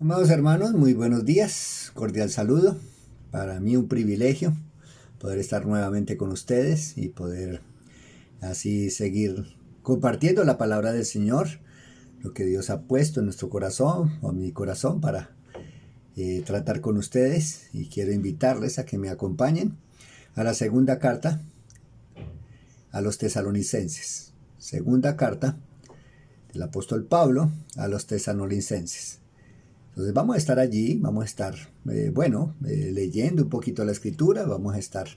Amados hermanos, muy buenos días, cordial saludo. Para mí un privilegio poder estar nuevamente con ustedes y poder así seguir compartiendo la palabra del Señor, lo que Dios ha puesto en nuestro corazón o en mi corazón para tratar con ustedes, y quiero invitarles a que me acompañen a la segunda carta a los tesalonicenses. Segunda carta del apóstol Pablo a los tesalonicenses. Entonces vamos a estar allí, vamos a estar, leyendo un poquito la escritura, vamos a estar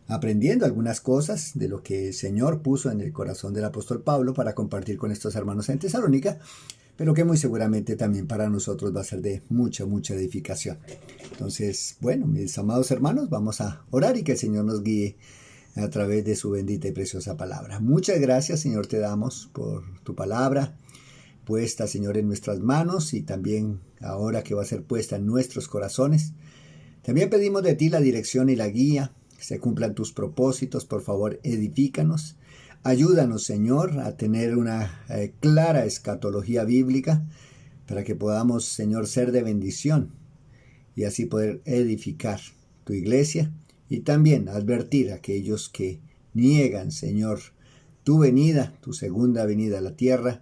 aprendiendo algunas cosas de lo que el Señor puso en el corazón del apóstol Pablo para compartir con estos hermanos en Tesalónica, pero que muy seguramente también para nosotros va a ser de mucha edificación. Entonces, bueno, mis amados hermanos, vamos a orar y que el Señor nos guíe a través de su bendita y preciosa palabra. Muchas gracias, Señor, te damos por tu palabra puesta, Señor, en nuestras manos, y también ahora que va a ser puesta en nuestros corazones. También pedimos de ti la dirección y la guía, que se cumplan tus propósitos. Por favor, edifícanos. Ayúdanos, Señor, a tener una clara escatología bíblica para que podamos, Señor, ser de bendición y así poder edificar tu iglesia y también advertir a aquellos que niegan, Señor, tu venida, tu segunda venida a la tierra.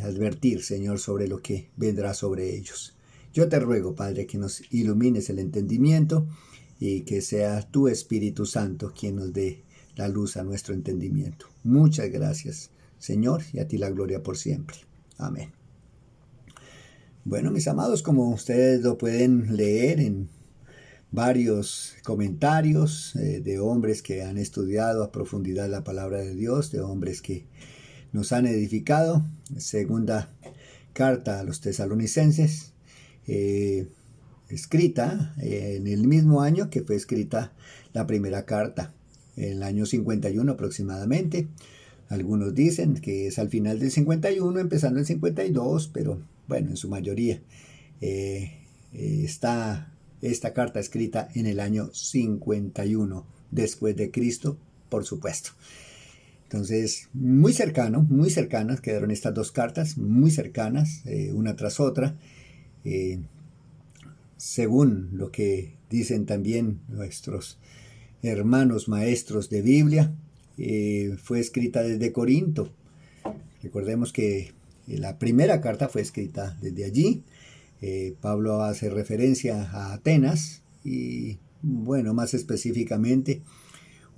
Advertir, Señor, sobre lo que vendrá sobre ellos. Yo te ruego, Padre, que nos ilumines el entendimiento y que sea tu Espíritu Santo quien nos dé la luz a nuestro entendimiento. Muchas gracias, Señor, y a ti la gloria por siempre. Amén. Bueno, mis amados, como ustedes lo pueden leer en varios comentarios de hombres que han estudiado a profundidad la palabra de Dios, de hombres que nos han edificado. Segunda carta a los tesalonicenses, escrita en el mismo año que fue escrita la primera carta, en el año 51 aproximadamente. Algunos dicen que es al final del 51, empezando el 52, pero bueno, en su mayoría está esta carta escrita en el año 51 después de Cristo, por supuesto. Entonces, muy cercanas quedaron estas dos cartas, muy cercanas, una tras otra, según lo que dicen también nuestros hermanos maestros de Biblia. Fue escrita desde Corinto. Recordemos que la primera carta fue escrita desde allí. Pablo hace referencia a Atenas y, bueno, más específicamente,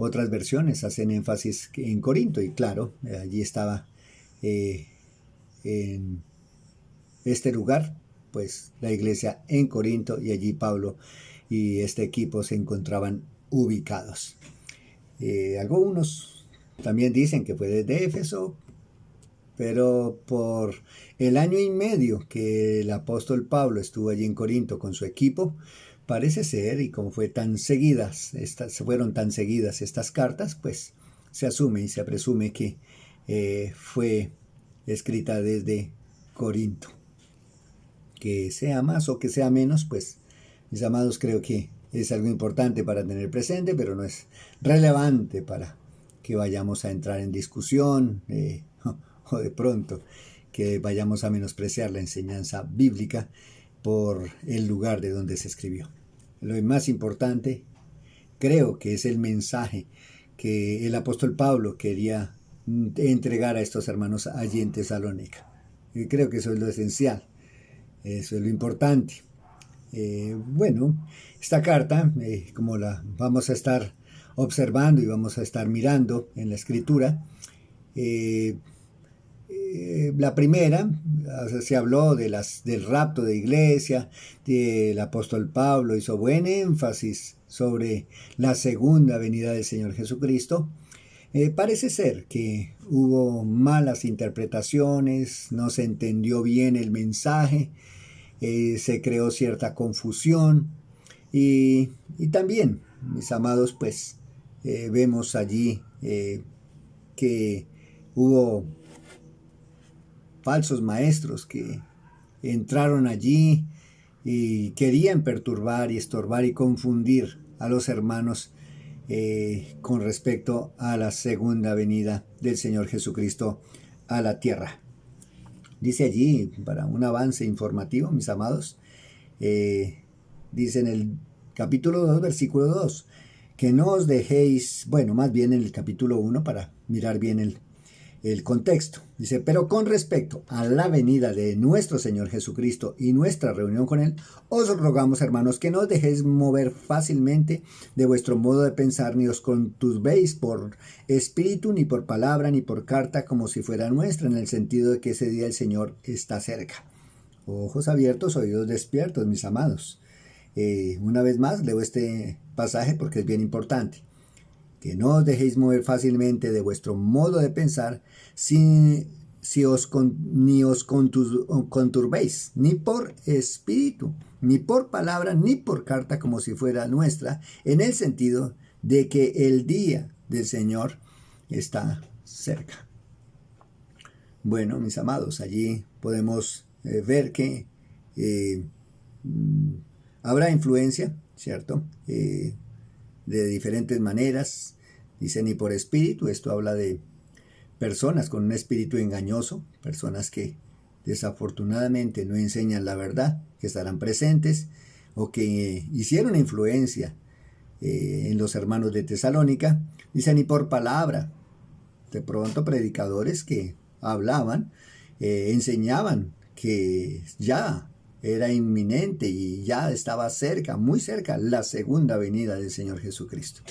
otras versiones hacen énfasis en Corinto, y claro, allí estaba en este lugar, pues la iglesia en Corinto, y allí Pablo y este equipo se encontraban ubicados. Algunos también dicen que fue desde Éfeso, pero por el año y medio que el apóstol Pablo estuvo allí en Corinto con su equipo, parece ser, y como fueron tan seguidas estas cartas, pues se asume y se presume que fue escrita desde Corinto. Que sea más o que sea menos, pues, mis amados, creo que es algo importante para tener presente, pero no es relevante para que vayamos a entrar en discusión o de pronto que vayamos a menospreciar la enseñanza bíblica por el lugar de donde se escribió. Lo más importante, creo que es el mensaje que el apóstol Pablo quería entregar a estos hermanos allí en Tesalónica. Y creo que eso es lo esencial, eso es lo importante. Esta carta, como la vamos a estar observando y vamos a estar mirando en la escritura, la primera, se habló del rapto de iglesia. El apóstol Pablo hizo buen énfasis sobre la segunda venida del Señor Jesucristo. Parece ser que hubo malas interpretaciones, no se entendió bien el mensaje, se creó cierta confusión, y también, mis amados, pues vemos allí que hubo falsos maestros que entraron allí y querían perturbar y estorbar y confundir a los hermanos con respecto a la segunda venida del Señor Jesucristo a la tierra. Dice allí, para un avance informativo, mis amados, dice en el capítulo 2, versículo 2, que no os dejéis, bueno, más bien en el capítulo 1, para mirar bien el contexto. Dice, pero con respecto a la venida de nuestro Señor Jesucristo y nuestra reunión con Él, os rogamos, hermanos, que no os dejéis mover fácilmente de vuestro modo de pensar, ni os conturbéis por espíritu, ni por palabra, ni por carta, como si fuera nuestra, en el sentido de que ese día el Señor está cerca. Ojos abiertos, oídos despiertos, mis amados. Una vez más, leo este pasaje porque es bien importante. Que no os dejéis mover fácilmente de vuestro modo de pensar, ni os conturbéis, ni por espíritu, ni por palabra, ni por carta, como si fuera nuestra, en el sentido de que el día del Señor está cerca. Bueno, mis amados, allí podemos ver que habrá influencia, ¿cierto? De diferentes maneras. Dice ni por espíritu, esto habla de personas con un espíritu engañoso, personas que desafortunadamente no enseñan la verdad, que estarán presentes o que hicieron influencia en los hermanos de Tesalónica. Dice ni por palabra, de pronto predicadores que hablaban, enseñaban que ya era inminente y ya estaba cerca, muy cerca, la segunda venida del Señor Jesucristo.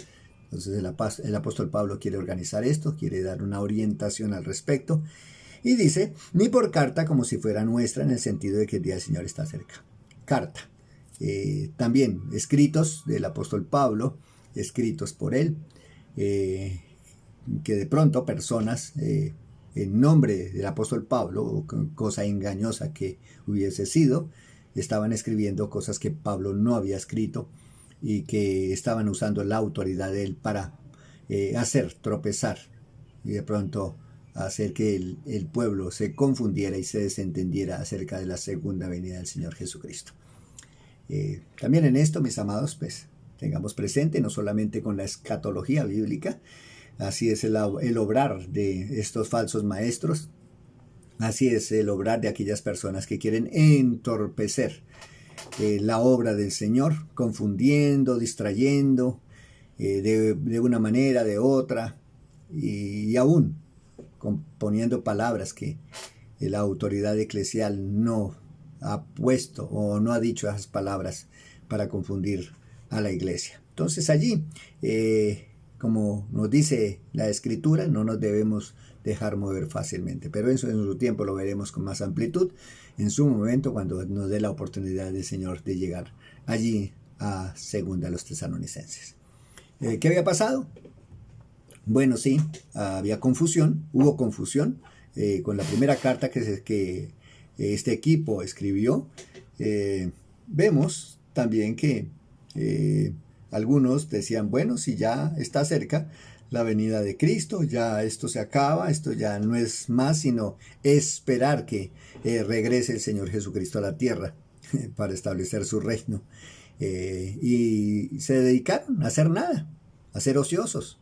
Entonces el apóstol Pablo quiere organizar esto, quiere dar una orientación al respecto y dice, ni por carta como si fuera nuestra, en el sentido de que el día del Señor está cerca. Carta. También escritos del apóstol Pablo, escritos por él, que de pronto personas en nombre del apóstol Pablo, o cosa engañosa que hubiese sido, estaban escribiendo cosas que Pablo no había escrito y que estaban usando la autoridad de él para hacer tropezar y de pronto hacer que el pueblo se confundiera y se desentendiera acerca de la segunda venida del Señor Jesucristo. También en esto, mis amados, pues tengamos presente no solamente con la escatología bíblica, así es el obrar de estos falsos maestros, así es el obrar de aquellas personas que quieren entorpecer la obra del Señor, confundiendo, distrayendo de una manera, de otra, y aún poniendo palabras que la autoridad eclesial no ha puesto o no ha dicho esas palabras para confundir a la iglesia. Entonces allí, como nos dice la Escritura, no nos debemos dejar mover fácilmente, pero eso en su tiempo lo veremos con más amplitud, en su momento cuando nos dé la oportunidad del Señor de llegar allí a segunda a los tesalonicenses. ¿Qué había pasado? Bueno, sí, había confusión, hubo confusión con la primera carta que este equipo escribió. Vemos también que algunos decían, bueno, si ya está cerca la venida de Cristo, ya esto se acaba, esto ya no es más sino esperar que regrese el Señor Jesucristo a la tierra para establecer su reino. Y se dedicaron a hacer nada, a ser ociosos,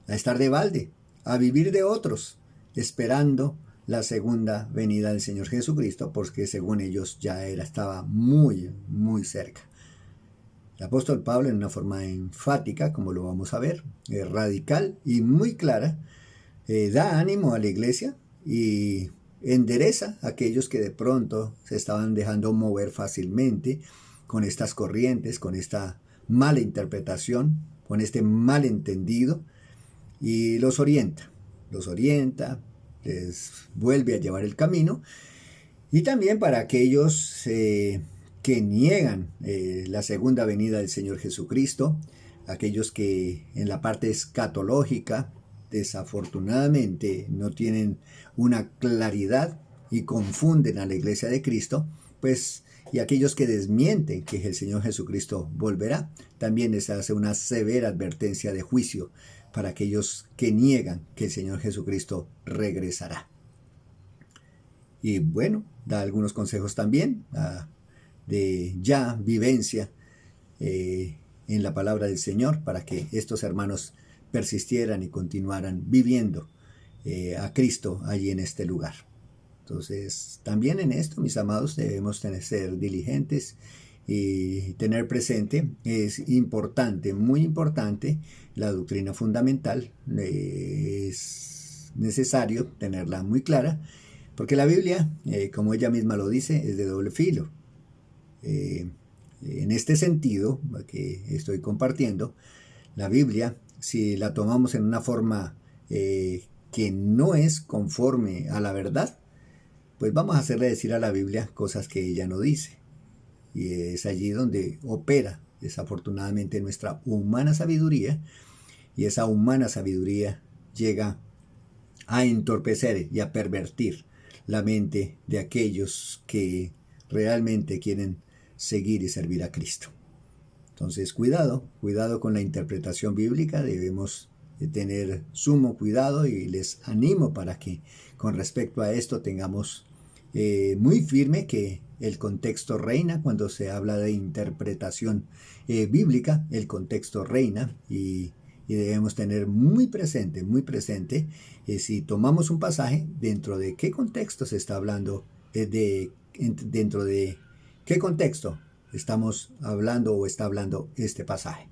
a estar de balde, a vivir de otros, esperando la segunda venida del Señor Jesucristo, porque según ellos ya estaba muy, muy cerca. El apóstol Pablo, en una forma enfática, como lo vamos a ver, radical y muy clara, da ánimo a la iglesia y endereza a aquellos que de pronto se estaban dejando mover fácilmente con estas corrientes, con esta mala interpretación, con este malentendido, y los orienta, les vuelve a llevar el camino. Y también para aquellos que niegan la segunda venida del Señor Jesucristo, aquellos que en la parte escatológica desafortunadamente no tienen una claridad y confunden a la iglesia de Cristo, pues, y aquellos que desmienten que el Señor Jesucristo volverá, también les hace una severa advertencia de juicio para aquellos que niegan que el Señor Jesucristo regresará. Y bueno, da algunos consejos también de ya vivencia en la palabra del Señor para que estos hermanos persistieran y continuaran viviendo a Cristo allí en este lugar. Entonces, también en esto, mis amados, debemos ser diligentes y tener presente, es importante, muy importante, la doctrina fundamental, es necesario tenerla muy clara, porque la Biblia, como ella misma lo dice, es de doble filo. En este sentido que estoy compartiendo, la Biblia, si la tomamos en una forma que no es conforme a la verdad, pues vamos a hacerle decir a la Biblia cosas que ella no dice. Y es allí donde opera, desafortunadamente, nuestra humana sabiduría, y esa humana sabiduría llega a entorpecer y a pervertir la mente de aquellos que realmente quieren seguir y servir a Cristo. Entonces, cuidado con la interpretación bíblica, debemos de tener sumo cuidado, y les animo para que con respecto a esto tengamos muy firme que el contexto reina cuando se habla de interpretación bíblica. El contexto reina, y debemos tener muy presente si tomamos un pasaje, dentro de qué contexto se está hablando, dentro de qué contexto estamos hablando o está hablando este pasaje.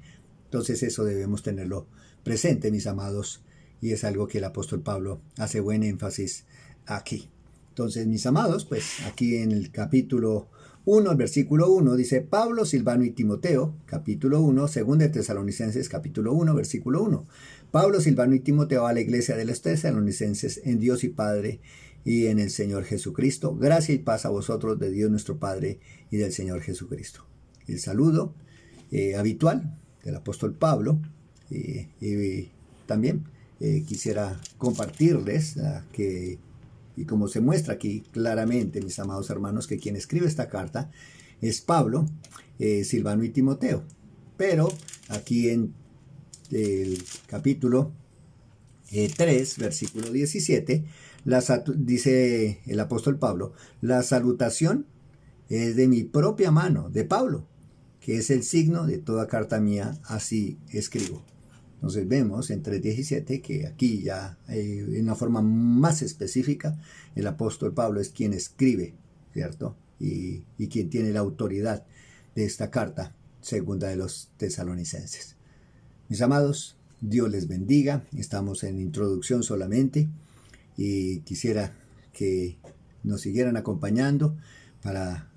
Entonces eso debemos tenerlo presente, mis amados, y es algo que el apóstol Pablo hace buen énfasis aquí. Entonces, mis amados, pues aquí en el capítulo 1, el versículo 1, dice: Pablo, Silvano y Timoteo, capítulo 1, 2 de Tesalonicenses, capítulo 1, versículo 1. Pablo, Silvano y Timoteo a la iglesia de los Tesalonicenses, en Dios y Padre y en el Señor Jesucristo. Gracia y paz a vosotros de Dios nuestro Padre y del Señor Jesucristo. El saludo habitual del apóstol Pablo, y también quisiera compartirles y como se muestra aquí claramente, mis amados hermanos, que quien escribe esta carta es Pablo, Silvano y Timoteo. Pero aquí en el capítulo 3, versículo 17, dice el apóstol Pablo: la salutación es de mi propia mano, de Pablo, que es el signo de toda carta mía, así escribo. Entonces vemos en 3.17 que aquí ya en una forma más específica el apóstol Pablo es quien escribe, ¿cierto? Y quien tiene la autoridad de esta carta segunda de los tesalonicenses. Mis amados, Dios les bendiga. Estamos en introducción solamente, y quisiera que nos siguieran acompañando para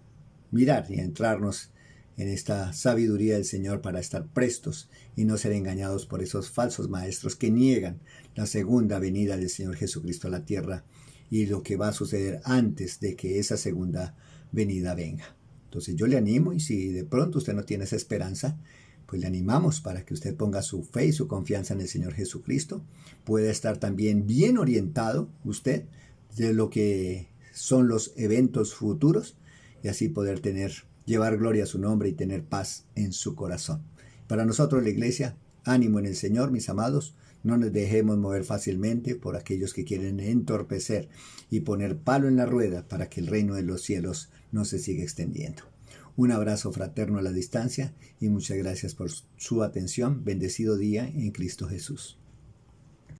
mirar y entrarnos en esta sabiduría del Señor, para estar prestos y no ser engañados por esos falsos maestros que niegan la segunda venida del Señor Jesucristo a la tierra y lo que va a suceder antes de que esa segunda venida venga. Entonces yo le animo, y si de pronto usted no tiene esa esperanza, pues le animamos para que usted ponga su fe y su confianza en el Señor Jesucristo. Puede estar también bien orientado usted de lo que son los eventos futuros, y así poder llevar gloria a su nombre y tener paz en su corazón. Para nosotros, la iglesia, ánimo en el Señor, mis amados. No nos dejemos mover fácilmente por aquellos que quieren entorpecer y poner palo en la rueda para que el reino de los cielos no se siga extendiendo. Un abrazo fraterno a la distancia, y muchas gracias por su atención. Bendecido día en Cristo Jesús.